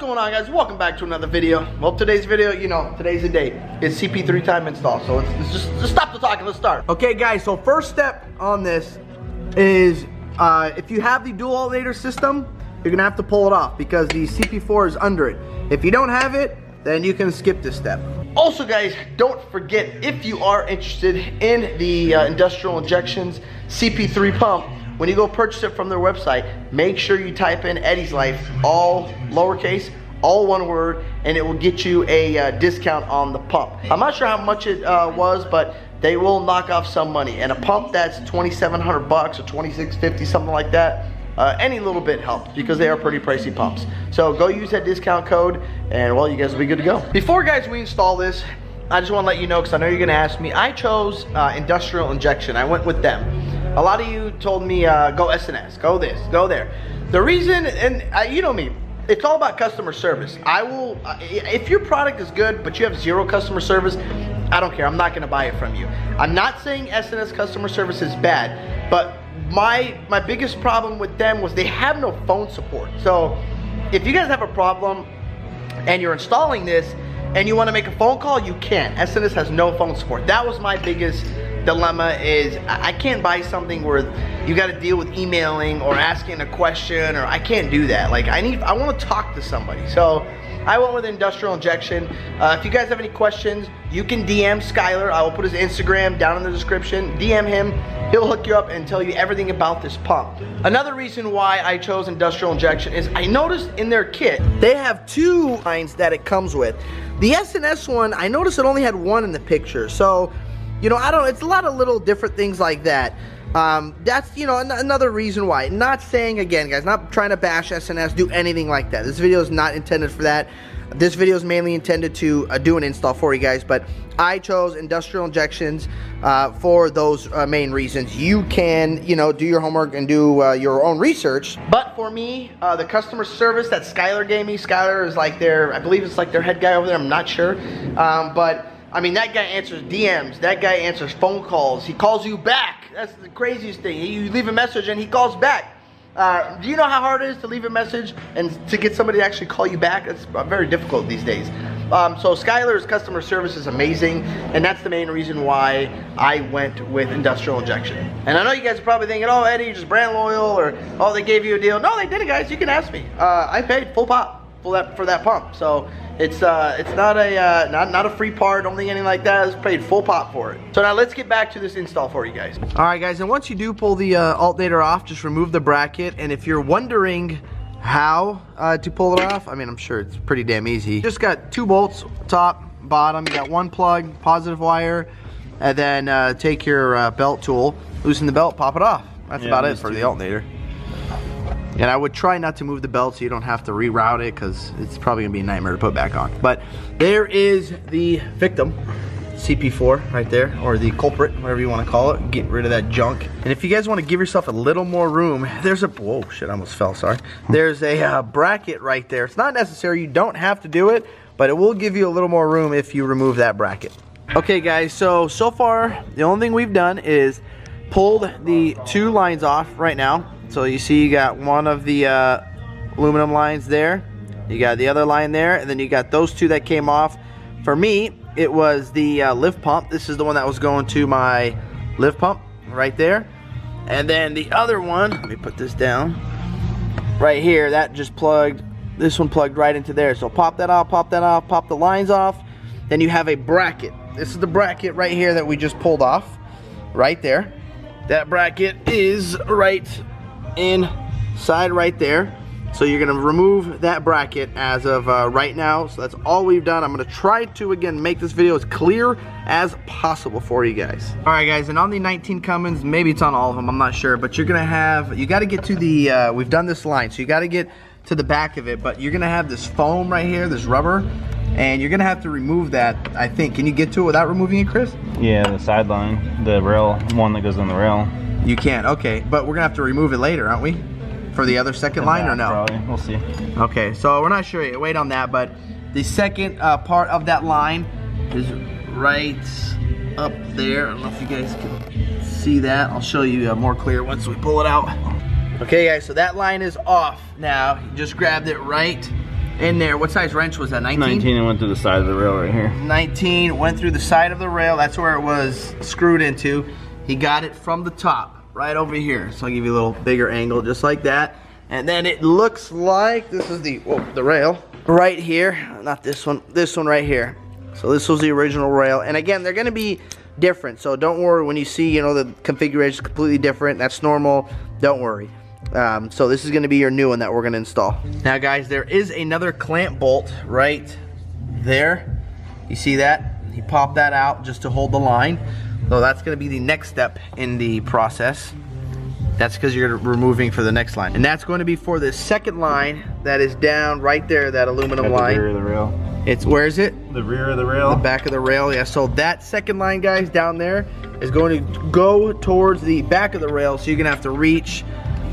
going on, guys? Welcome back to another video. Well, today's video, you know, today's the day. It's CP3 time install, so let's just stop the talking. Let's start. Okay, guys, so first step on this is if you have the dual alternator system, you're gonna have to pull it off because the CP4 is under it. If you don't have it, then you can skip this step. Also, guys, don't forget, if you are interested in the industrial injections CP3 pump, when you go purchase it from their website, make sure you type in Eddie's Life, all lowercase, all one word, and it will get you a discount on the pump. I'm not sure how much it was, but they will knock off some money. And a pump that's $2,700 or $2,650, something like that, any little bit helps because they are pretty pricey pumps. So go use that discount code and, well, you guys will be good to go. Before, guys, we install this, I just want to let you know, because I know you're going to ask me, I chose industrial injection. I went with them. A lot of you told me go S&S, go this, go there. The reason, and you know me, it's all about customer service. I will, if your product is good but you have zero customer service, I don't care, I'm not gonna buy it from you. I'm not saying S&S customer service is bad, but my biggest problem with them was they have no phone support. So if you guys have a problem and you're installing this and you wanna make a phone call, you can't. S&S has no phone support. That was my biggest dilemma, is I can't buy something where you got to deal with emailing or asking a question, or I can't do that. Like I want to talk to somebody. So I went with industrial injection. If you guys have any questions, you can DM Skyler. I will put his Instagram down in the description. DM him. He'll hook you up and tell you everything about this pump. Another reason why I chose industrial injection is I noticed in their kit, they have two lines that it comes with. The S&S one, I noticed it only had one in the picture. So, you know, it's a lot of little different things like that. That's, you know, another reason why. Not saying, again, guys, not trying to bash S&S, do anything like that. This video is not intended for that. This video is mainly intended to do an install for you guys, but I chose industrial injections for those main reasons. You can, you know, do your homework and do your own research. But for me, the customer service that Skyler gave me, Skyler is like their, I believe it's like their head guy over there, I'm not sure. But I mean, that guy answers DMs, that guy answers phone calls, he calls you back. That's the craziest thing. You leave a message and he calls back. Do you know how hard it is to leave a message and to get somebody to actually call you back? It's very difficult these days. So Skyler's customer service is amazing, and that's the main reason why I went with industrial injection. And I know you guys are probably thinking, oh, Eddie, you're just brand loyal, or oh, they gave you a deal. No, they didn't, guys. You can ask me. I paid full pop for that pump. So it's not a free part, don't think anything like that. It's paid full pop for it. So now let's get back to this install for you guys. All right, guys, and once you do pull the alternator off, just remove the bracket. And if you're wondering how to pull it off, I mean, I'm sure it's pretty damn easy. Just got two bolts, top, bottom. You got one plug, positive wire, and then take your belt tool, loosen the belt, pop it off. That's about it for the alternator. And I would try not to move the belt so you don't have to reroute it, because it's probably gonna be a nightmare to put back on. But there is the victim, CP4 right there, or the culprit, whatever you want to call it. Get rid of that junk. And if you guys want to give yourself a little more room, there's a, whoa, shit, I almost fell, sorry. There's a bracket right there. It's not necessary, you don't have to do it, but it will give you a little more room if you remove that bracket. Okay, guys, so far, the only thing we've done is pulled the two lines off right now. So you see you got one of the aluminum lines there, you got the other line there, and then you got those two that came off. For me, it was the lift pump. This is the one that was going to my lift pump right there. And then the other one, let me put this down, right here, that just plugged, this one plugged right into there. So pop that off, pop the lines off. Then you have a bracket. This is the bracket right here that we just pulled off, right there. That bracket is right inside right there. So you're gonna remove that bracket as of right now. So that's all we've done. I'm gonna try to, again, make this video as clear as possible for you guys. All right, guys, and on the 19 Cummins, maybe it's on all of them, I'm not sure, but you're gonna have, you gotta get to the, we've done this line, so you gotta get to the back of it, but you're gonna have this foam right here, this rubber, and you're gonna have to remove that, I think. Can you get to it without removing it, Chris? Yeah, the sideline, the rail, one that goes on the rail. You can, okay, but we're gonna have to remove it later, aren't we? For the other second line, or no? Probably, we'll see. Okay, so we're not sure yet, wait on that, but the second part of that line is right up there. I don't know if you guys can see that. I'll show you more clear once we pull it out. Okay, guys, so that line is off now. You just grabbed it right in there. What size wrench was that? 19? 19 and went to the side of the rail right here. 19 went through the side of the rail. That's where it was screwed into. He got it from the top, right over here. So I'll give you a little bigger angle, just like that. And then it looks like this is the rail right here. Not this one right here. So this was the original rail. And again, they're gonna be different. So don't worry when you see, you know, the configuration is completely different. That's normal. Don't worry. So this is going to be your new one that we're going to install. Now guys, there is another clamp bolt right there. You see that? You pop that out just to hold the line. So that's going to be the next step in the process. That's because you're removing for the next line. And that's going to be for the second line that is down right there, that aluminum line. The rear of the rail. It's, where is it? The rear of the rail. The back of the rail, yeah. So that second line, guys, down there is going to go towards the back of the rail, so you're going to have to reach.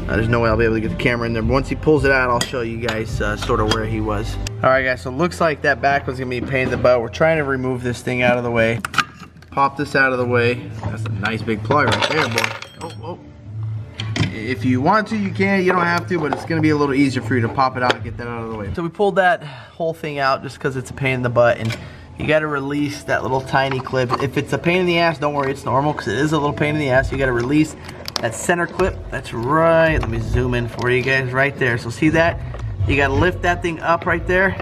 There's no way I'll be able to get the camera in there. But once he pulls it out, I'll show you guys sort of where he was. All right, guys, so it looks like that back was going to be a pain in the butt. We're trying to remove this thing out of the way. Pop this out of the way. That's a nice big plug right there, boy. Oh. If you want to, you can. You don't have to, but it's going to be a little easier for you to pop it out and get that out of the way. So we pulled that whole thing out just because it's a pain in the butt, and you got to release that little tiny clip. If it's a pain in the ass, don't worry, it's normal because it is a little pain in the ass. You got to release that center clip. That's right. Let me zoom in for you guys right there. So see that? You got to lift that thing up right there,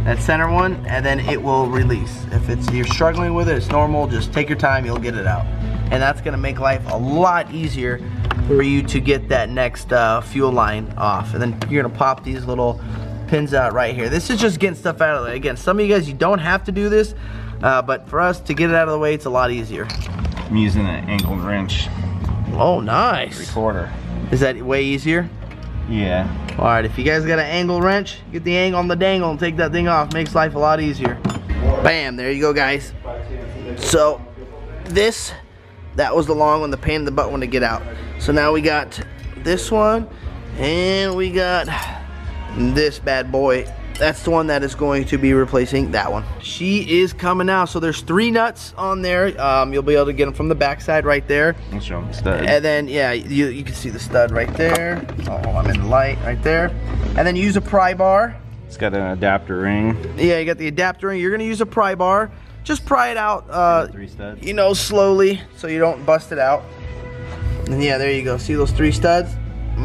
that center one, and then it will release. If you're struggling with it, it's normal. Just take your time, you'll get it out. And that's going to make life a lot easier for you to get that next fuel line off. And then you're going to pop these little pins out right here. This is just getting stuff out of the way. Again, some of you guys, you don't have to do this, but for us to get it out of the way, it's a lot easier. I'm using an angled wrench. Oh, nice. 3/4. Is that way easier? Yeah. All right, if you guys got an angle wrench, get the angle on the dangle and take that thing off. Makes life a lot easier. Bam, there you go, guys. So that was the long one, the pain in the butt one to get out. So now we got this one, and we got this bad boy. That's the one that is going to be replacing that one. She is coming out. So there's 3 nuts on there. You'll be able to get them from the back side right there. I'll show them the stud. And then, yeah, you can see the stud right there. Oh, I'm in the light right there. And then you use a pry bar. It's got an adapter ring. Yeah, you got the adapter ring. You're going to use a pry bar. Just pry it out, 3 studs. you know, slowly, so you don't bust it out. And yeah, there you go. See those 3 studs?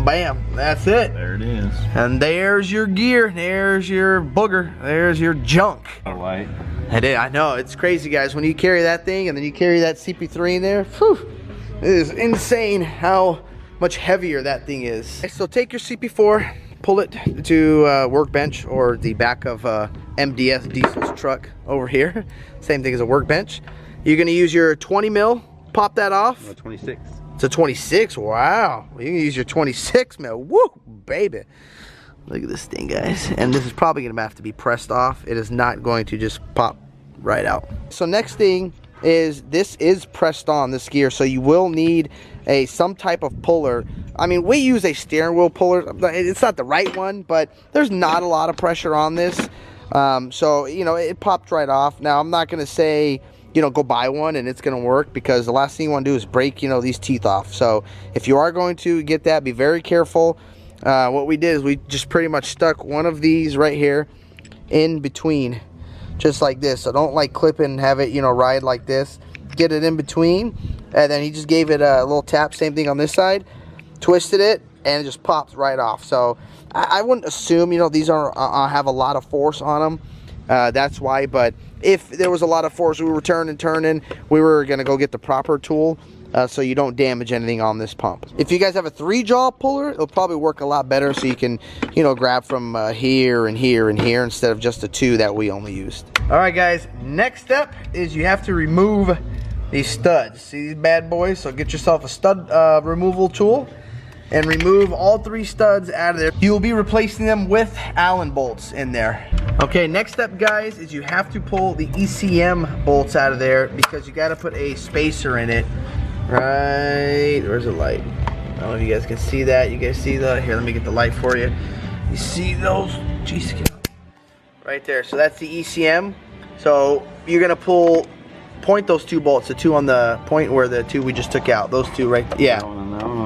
Bam, that's it. There it is. And there's your gear. There's your booger. There's your junk. Light. I know, it's crazy, guys. When you carry that thing and then you carry that CP3 in there, whew, it is insane how much heavier that thing is. So take your CP4, pull it to workbench or the back of MDS Diesel's truck over here. Same thing as a workbench. You're gonna use your 20 mil, pop that off. 26. It's a 26, wow. You can use your 26 mil, woo, baby. Look at this thing, guys. And this is probably gonna have to be pressed off. It is not going to just pop right out. So next thing is, this is pressed on, this gear, so you will need some type of puller. I mean, we use a steering wheel puller. It's not the right one, but there's not a lot of pressure on this. So, you know, it popped right off. Now, I'm not gonna say, you know, go buy one and it's gonna work, because the last thing you want to do is break, you know, these teeth off. So if you are going to get that, be very careful. What we did is we just pretty much stuck one of these right here in between, just like this. So don't like clip it and have it, you know, ride like this. Get it in between, and then he just gave it a little tap. Same thing on this side, twisted it, and it just pops right off. So I wouldn't assume, you know, these are have a lot of force on them. That's why. But if there was a lot of force, we were turning, we were gonna go get the proper tool, so you don't damage anything on this pump. If you guys have a 3-jaw puller, it'll probably work a lot better, so you can, you know, grab from here and here and here instead of just the 2 that we only used. All right, guys, next step is you have to remove these studs. See these bad boys? So get yourself a stud removal tool and remove all 3 studs out of there. You will be replacing them with Allen bolts in there. Okay, next step, guys, is you have to pull the ECM bolts out of there, because you got to put a spacer in it. Right, where's the light? I don't know if you guys can see that. You guys see that? Here, let me get the light for you. You see those? Jeez, right there. So that's the ECM. So you're gonna point those 2 bolts, the 2 on the point where the 2 we just took out. Those 2 right, yeah.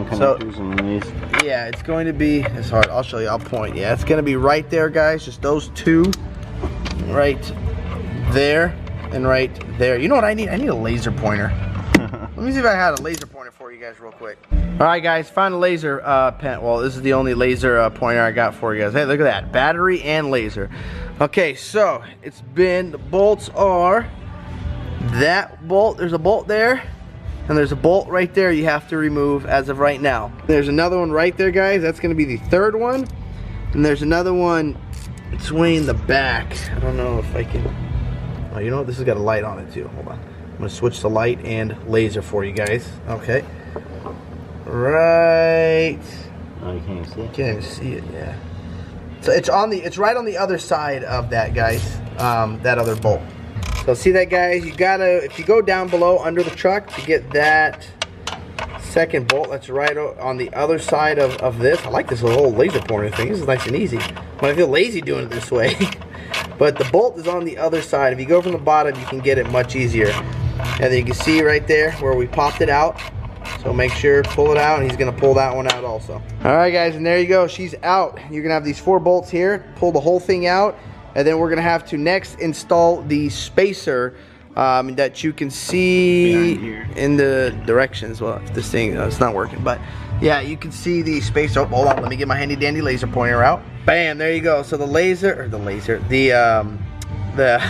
connectors and these. Yeah, it's going to be, it's hard, I'll show you, I'll point. Yeah, it's going to be right there, guys, just those two, right there and right there. You know what I need? I need a laser pointer. Let me see if I had a laser pointer for you guys real quick. All right, guys, found a laser pen. Well, this is the only laser pointer I got for you guys. Hey, look at that, battery and laser. Okay, so it's been, the bolts are that bolt, there's a bolt there, and there's a bolt right there you have to remove as of right now. There's another one right there, guys. That's gonna be the third one. And there's another one, it's way in the back. I don't know if I can, oh, you know what, this has got a light on it too, hold on. I'm gonna switch the light and laser for you guys. Okay. Right. Oh, you can't even see it? Can't even see it, yeah. So it's on the, it's right on the other side of that, guys. That other bolt. So see that, guys? You gotta, if you go down below under the truck to get that second bolt, that's right on the other side of this. I like this little laser pointer thing. This is nice and easy. But I feel lazy doing it this way. But the bolt is on the other side. If you go from the bottom, you can get it much easier. And then you can see right there where we popped it out. So make sure, pull it out, and he's gonna pull that one out also. All right, guys, and there you go, she's out. You're gonna have these 4 bolts here, pull the whole thing out, and then we're gonna have to next install the spacer that you can see in the directions. Well, if this thing, it's not working, but yeah, you can see the spacer. Oh, hold on, let me get my handy dandy laser pointer out. Bam, there you go. So the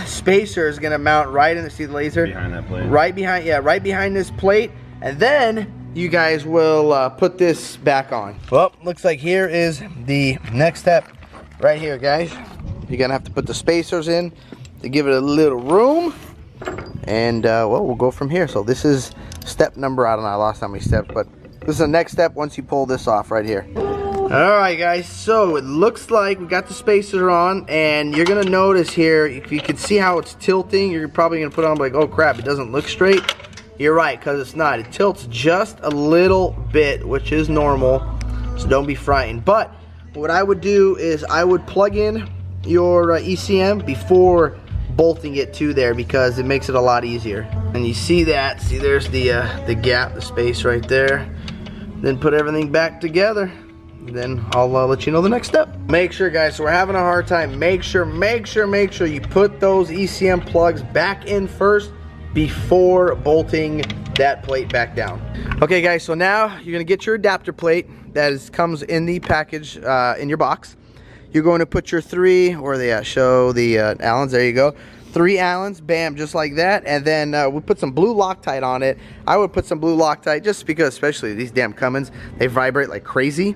spacer is gonna mount right in the, see the laser? Behind that plate. Right behind, yeah, right behind this plate. And then you guys will put this back on. Well, looks like here is the next step right here, guys. You're gonna have to put the spacers in to give it a little room. And well, we'll go from here. So this is step number, I don't know, I lost how many steps, but this is the next step once you pull this off right here. Alright, guys, so it looks like we got the spacer on, and you're gonna notice here, if you can see how it's tilting, you're probably gonna put on like, oh crap, it doesn't look straight. You're right, because it's not. It tilts just a little bit, which is normal, so don't be frightened. But what I would do is I would plug in your ECM before bolting it to there, because it makes it a lot easier. And you see that, see there's the gap, the space right there. Then put everything back together. Then I'll let you know the next step. Make sure, guys, so we're having a hard time, make sure you put those ECM plugs back in first before bolting that plate back down. Okay, guys, so now you're gonna get your adapter plate that comes in the package in your box. You're going to put your 3, or they show the Allens, there you go. 3 Allens, bam, just like that. And then we'll put some blue Loctite on it. I would put some blue Loctite just because, especially these damn Cummins, they vibrate like crazy.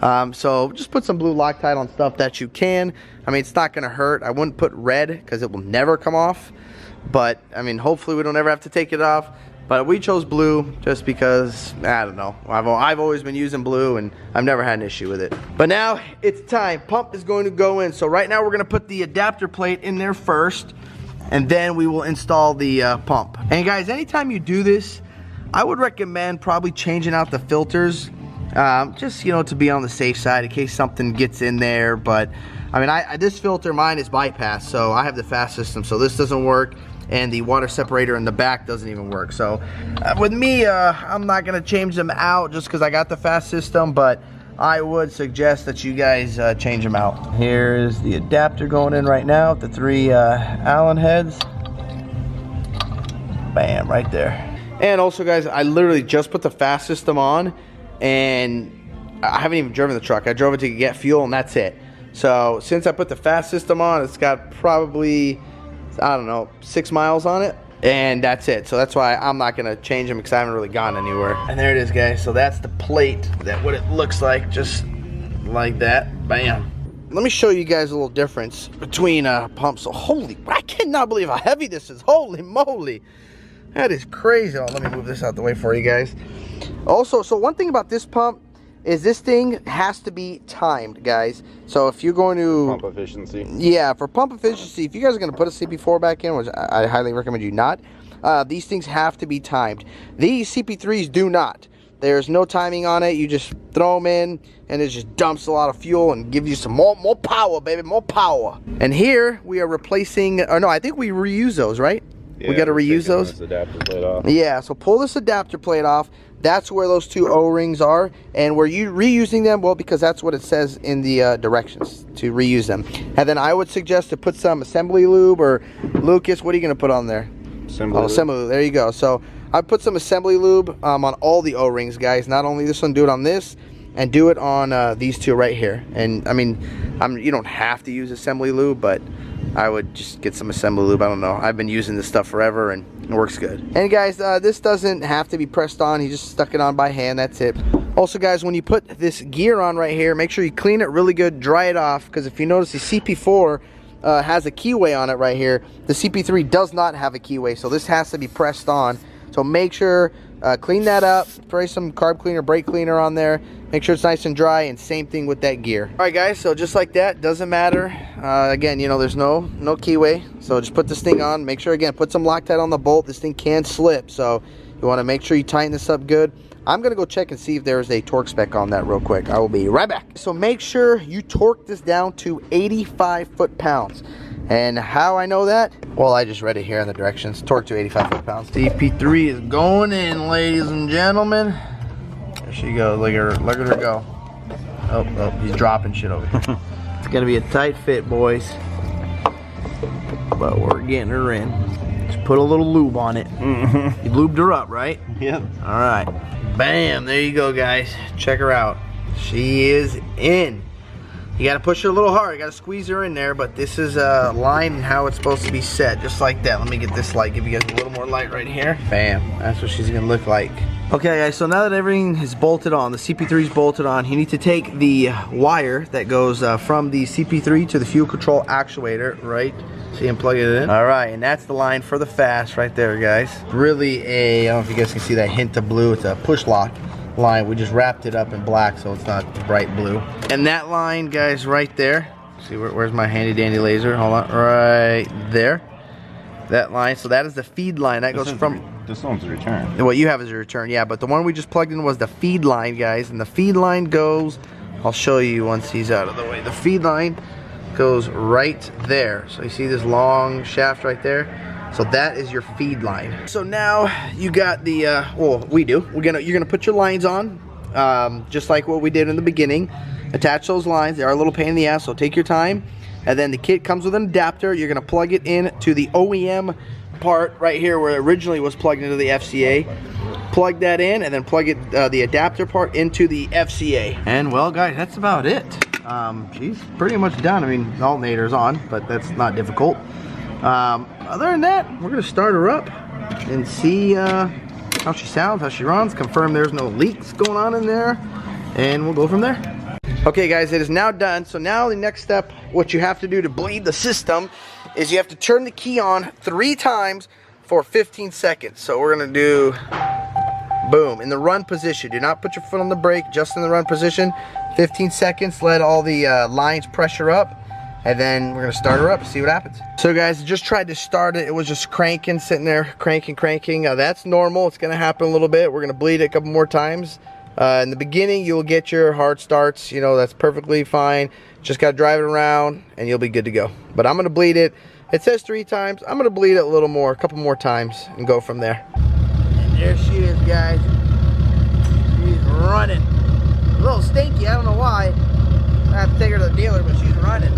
So just put some blue Loctite on stuff that you can. I mean, it's not gonna hurt. I wouldn't put red because it will never come off. But I mean, hopefully we don't ever have to take it off. But we chose blue just because, I don't know, I've always been using blue and I've never had an issue with it. But now it's time. Pump is going to go in. So right now we're gonna put the adapter plate in there first, and then we will install the pump. And guys, anytime you do this, I would recommend probably changing out the filters, just, you know, to be on the safe side in case something gets in there. But I mean, this filter, mine is bypass, so I have the fast system, so this doesn't work, and the water separator in the back doesn't even work. So with me, I'm not gonna change them out just because I got the fast system, but I would suggest that you guys change them out. Here's the adapter going in right now with the 3 Allen heads. Bam, right there. And also, guys, I literally just put the fast system on, and I haven't even driven the truck. I drove it to get fuel, and that's it. So since I put the fast system on, it's got probably, I don't know, 6 miles on it, and that's it. So that's why I'm not gonna change them because I haven't really gone anywhere. And there it is, guys. So that's the plate, what it looks like, just like that. Bam. Let me show you guys a little difference between pumps. So holy, I cannot believe how heavy this is. Holy moly, that is crazy. Oh, let me move this out the way for you guys. Also, so one thing about this pump is this thing has to be timed, guys. So if you're going to pump efficiency, yeah, for pump efficiency, if you guys are going to put a CP4 back in, which I highly recommend you not, these things have to be timed. These CP3s do not. There's no timing on it. You just throw them in and it just dumps a lot of fuel and gives you some more power, baby, more power. And here we are replacing, or no, I think we reuse those, right? Yeah, we got to reuse those. This adapter plate off. Yeah, so pull this adapter plate off. that's where those 2 O-rings are. And were you reusing them? Well, because that's what it says in the directions, to reuse them. And then I would suggest to put some assembly lube, or Lucas, what are you going to put on there? Assembly lube. Assembly lube. There you go. So I put some assembly lube on all the O-rings, guys. Not only this one, do it on this, and do it on these 2 right here. And I mean, you don't have to use assembly lube, but I would just get some assembly lube. I don't know. I've been using this stuff forever, and it works good. And guys, this doesn't have to be pressed on. He just stuck it on by hand. That's it. Also, guys, when you put this gear on right here, make sure you clean it really good, dry it off, because if you notice, the CP4 has a keyway on it right here. The CP3 does not have a keyway, so this has to be pressed on. So make sure, clean that up, spray some carb cleaner, brake cleaner on there, make sure it's nice and dry, and same thing with that gear. All right, guys, so just like that, doesn't matter. Again, you know, there's no keyway, so just put this thing on. Make sure, again, put some Loctite on the bolt. This thing can slip, so you want to make sure you tighten this up good. I'm gonna go check and see if there's a torque spec on that real quick. I will be right back. So make sure you torque this down to 85 foot-pounds. And how I know that? Well, I just read it here in the directions. Torque to 85 foot-pounds. CP3 is going in, ladies and gentlemen. There she goes. Look at her go. Oh, he's dropping shit over here. It's gonna be a tight fit, boys. But we're getting her in. Just put a little lube on it. You lubed her up, right? Yep. All right. Bam, there you go, guys. Check her out. She is in. You gotta push her a little hard. You gotta squeeze her in there, but this is a line and how it's supposed to be set, just like that. Let me get this light, give you guys a little more light right here. Bam, that's what she's gonna look like. Okay, guys, so now that everything is bolted on, the CP3 is bolted on, you need to take the wire that goes from the CP3 to the fuel control actuator, right? See him plug it in. All right, and that's the line for the fast right there, guys. Really I don't know if you guys can see that hint of blue. It's a push lock line. We just wrapped it up in black so it's not bright blue. And that line, guys, right there. See, where's my handy dandy laser? Hold on, right there. That line, so that is the feed line. That goes from... This one's a return. What you have is a return, yeah, but the one we just plugged in was the feed line, guys. And the feed line goes... I'll show you once he's out of the way. The feed line goes right there. So you see this long shaft right there? So that is your feed line. So now you got the, well, we do. You're gonna put your lines on, just like what we did in the beginning. Attach those lines. They are a little pain in the ass, so take your time. And then the kit comes with an adapter. You're gonna plug it in to the OEM part right here where it originally was plugged into the FCA. Plug that in, and then plug it, the adapter part into the FCA. And well, guys, that's about it. She's pretty much done. I mean, the alternator's on, but that's not difficult. Other than that, we're gonna start her up and see how she sounds, how she runs, confirm there's no leaks going on in there, and we'll go from there. Okay, guys, it is now done. So now the next step, what you have to do to bleed the system is you have to turn the key on 3 times for 15 seconds. So we're gonna do, boom, in the run position. Do not put your foot on the brake, just in the run position. 15 seconds, let all the lines pressure up. And then we're gonna start her up and see what happens. So guys, just tried to start it. It was just cranking, sitting there, cranking. That's normal, it's gonna happen a little bit. We're gonna bleed it a couple more times. In the beginning, you'll get your hard starts. You know, that's perfectly fine. Just gotta drive it around and you'll be good to go. But I'm gonna bleed it. It says 3 times. I'm gonna bleed it a little more, a couple more times and go from there. And there she is, guys. She's running. A little stinky, I don't know why. I have to take her to the dealer, but she's running.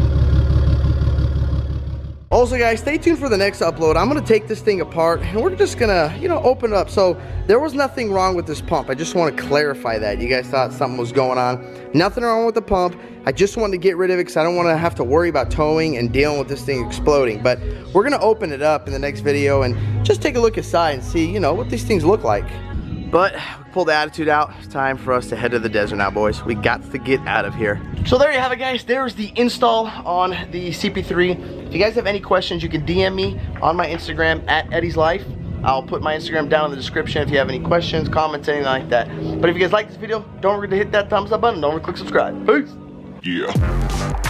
Also, guys, stay tuned for the next upload. I'm gonna take this thing apart and we're just gonna, you know, open it up. So there was nothing wrong with this pump. I just want to clarify that. You guys thought something was going on. Nothing wrong with the pump. I just wanted to get rid of it because I don't want to have to worry about towing and dealing with this thing exploding. But we're gonna open it up in the next video and just take a look inside and see, you know, what these things look like. But we pulled the attitude out. It's time for us to head to the desert now, boys. We got to get out of here. So there you have it, guys. There's the install on the CP3. If you guys have any questions, you can DM me on my Instagram at Eddie's Life. I'll put my Instagram down in the description if you have any questions, comments, anything like that. But if you guys like this video, don't forget to hit that thumbs up button. Don't forget to click subscribe. Peace. Yeah.